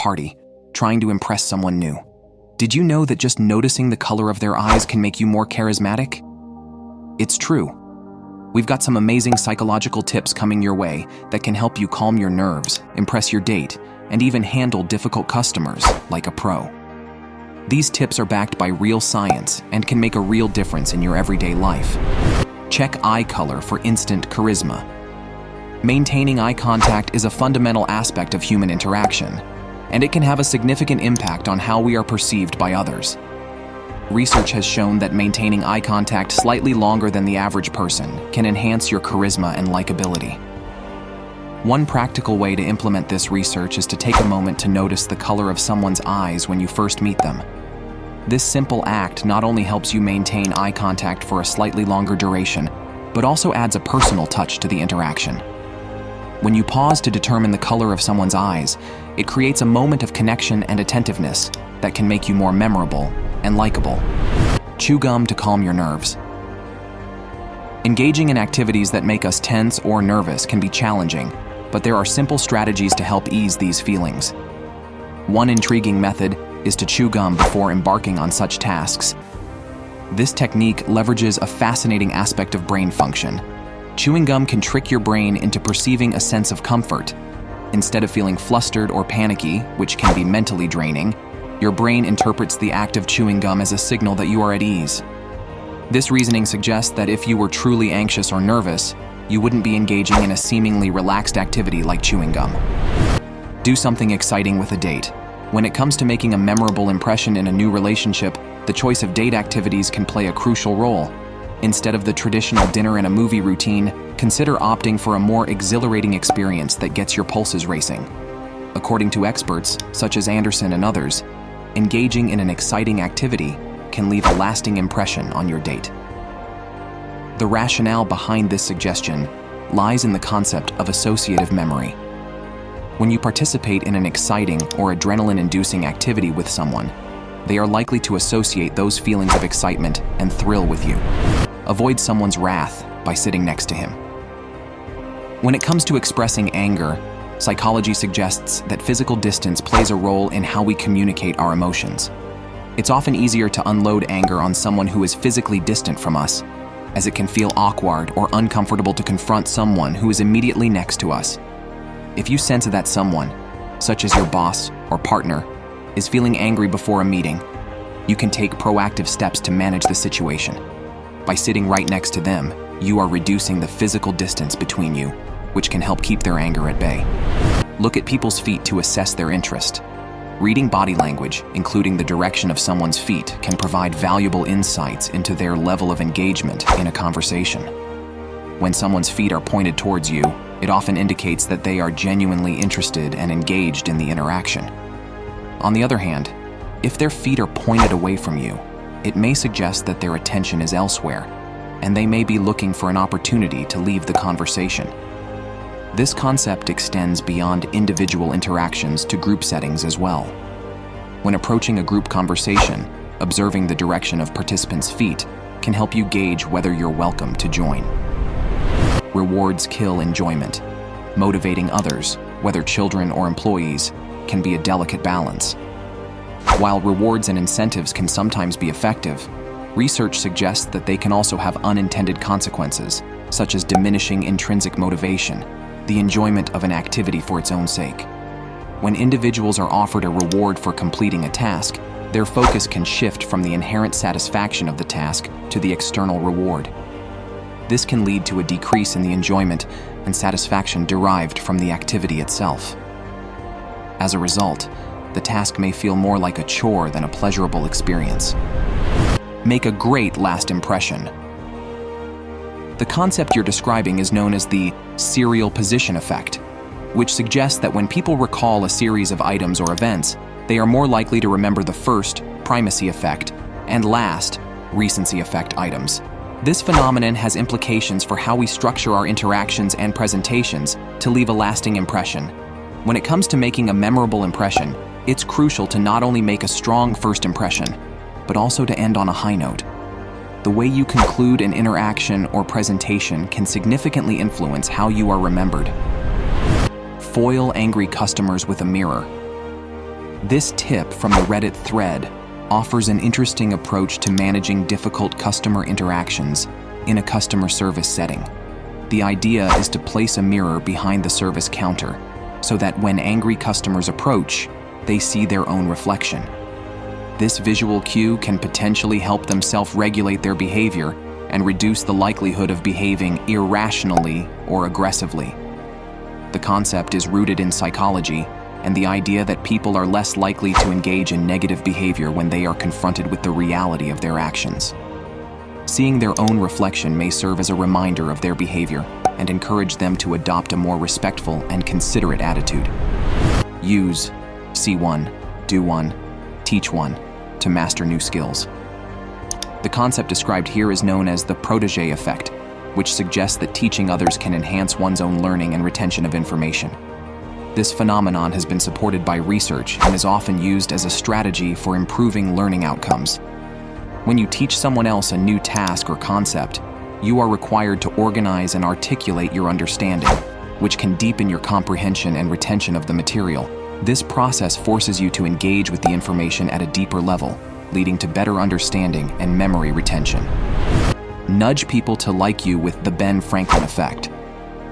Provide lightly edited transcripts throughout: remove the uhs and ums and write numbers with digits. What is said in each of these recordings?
party, trying to impress someone new. Did you know that just noticing the color of their eyes can make you more charismatic? It's true. We've got some amazing psychological tips coming your way that can help you calm your nerves, impress your date, and even handle difficult customers like a pro. These tips are backed by real science and can make a real difference in your everyday life. Check eye color for instant charisma. Maintaining eye contact is a fundamental aspect of human interaction, and it can have a significant impact on how we are perceived by others. Research has shown that maintaining eye contact slightly longer than the average person can enhance your charisma and likability. One practical way to implement this research is to take a moment to notice the color of someone's eyes when you first meet them. This simple act not only helps you maintain eye contact for a slightly longer duration, but also adds a personal touch to the interaction. When you pause to determine the color of someone's eyes, it creates a moment of connection and attentiveness that can make you more memorable and likable. Chew gum to calm your nerves. Engaging in activities that make us tense or nervous can be challenging, but there are simple strategies to help ease these feelings. One intriguing method is to chew gum before embarking on such tasks. This technique leverages a fascinating aspect of brain function. Chewing gum can trick your brain into perceiving a sense of comfort. Instead of feeling flustered or panicky, which can be mentally draining, your brain interprets the act of chewing gum as a signal that you are at ease. This reasoning suggests that if you were truly anxious or nervous, you wouldn't be engaging in a seemingly relaxed activity like chewing gum. Do something exciting with a date. When it comes to making a memorable impression in a new relationship, the choice of date activities can play a crucial role. Instead of the traditional dinner and a movie routine, consider opting for a more exhilarating experience that gets your pulses racing. According to experts, such as Anderson and others, engaging in an exciting activity can leave a lasting impression on your date. The rationale behind this suggestion lies in the concept of associative memory. When you participate in an exciting or adrenaline-inducing activity with someone, they are likely to associate those feelings of excitement and thrill with you. Avoid someone's wrath by sitting next to him. When it comes to expressing anger, psychology suggests that physical distance plays a role in how we communicate our emotions. It's often easier to unload anger on someone who is physically distant from us, as it can feel awkward or uncomfortable to confront someone who is immediately next to us. If you sense that someone, such as your boss or partner, is feeling angry before a meeting, you can take proactive steps to manage the situation. By sitting right next to them, you are reducing the physical distance between you, which can help keep their anger at bay. Look at people's feet to assess their interest. Reading body language, including the direction of someone's feet, can provide valuable insights into their level of engagement in a conversation. When someone's feet are pointed towards you, it often indicates that they are genuinely interested and engaged in the interaction. On the other hand, if their feet are pointed away from you, it may suggest that their attention is elsewhere, and they may be looking for an opportunity to leave the conversation. This concept extends beyond individual interactions to group settings as well. When approaching a group conversation, observing the direction of participants' feet can help you gauge whether you're welcome to join. Rewards kill enjoyment. Motivating others, whether children or employees, can be a delicate balance. While rewards and incentives can sometimes be effective, research suggests that they can also have unintended consequences, such as diminishing intrinsic motivation, the enjoyment of an activity for its own sake. When individuals are offered a reward for completing a task, their focus can shift from the inherent satisfaction of the task to the external reward. This can lead to a decrease in the enjoyment and satisfaction derived from the activity itself. As a result, the task may feel more like a chore than a pleasurable experience. Make a great last impression. The concept you're describing is known as the serial position effect, which suggests that when people recall a series of items or events, they are more likely to remember the first, primacy effect, and last, recency effect items. This phenomenon has implications for how we structure our interactions and presentations to leave a lasting impression. When it comes to making a memorable impression, it's crucial to not only make a strong first impression, but also to end on a high note. The way you conclude an interaction or presentation can significantly influence how you are remembered. Foil angry customers with a mirror. This tip from the Reddit thread offers an interesting approach to managing difficult customer interactions in a customer service setting. The idea is to place a mirror behind the service counter so that when angry customers approach, they see their own reflection. This visual cue can potentially help them self-regulate their behavior and reduce the likelihood of behaving irrationally or aggressively. The concept is rooted in psychology and the idea that people are less likely to engage in negative behavior when they are confronted with the reality of their actions. Seeing their own reflection may serve as a reminder of their behavior and encourage them to adopt a more respectful and considerate attitude. Use, see one, do one, teach one to master new skills. The concept described here is known as the protege effect, which suggests that teaching others can enhance one's own learning and retention of information. This phenomenon has been supported by research and is often used as a strategy for improving learning outcomes. When you teach someone else a new task or concept, you are required to organize and articulate your understanding, which can deepen your comprehension and retention of the material. This process forces you to engage with the information at a deeper level, leading to better understanding and memory retention. Nudge people to like you with the Ben Franklin effect.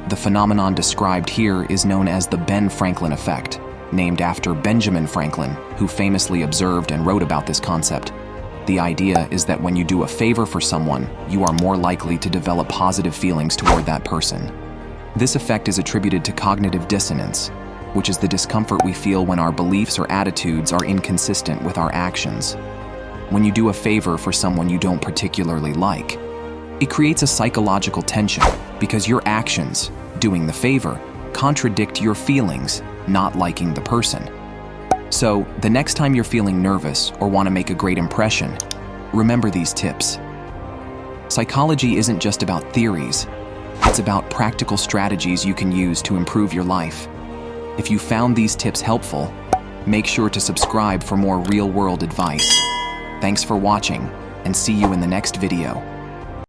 The phenomenon described here is known as the Ben Franklin effect, named after Benjamin Franklin, who famously observed and wrote about this concept. The idea is that when you do a favor for someone, you are more likely to develop positive feelings toward that person. This effect is attributed to cognitive dissonance, which is the discomfort we feel when our beliefs or attitudes are inconsistent with our actions. When you do a favor for someone you don't particularly like, it creates a psychological tension because your actions, doing the favor, contradict your feelings, not liking the person. So, the next time you're feeling nervous or want to make a great impression, remember these tips. Psychology isn't just about theories, it's about practical strategies you can use to improve your life. If you found these tips helpful, make sure to subscribe for more real-world advice. Thanks for watching, and see you in the next video.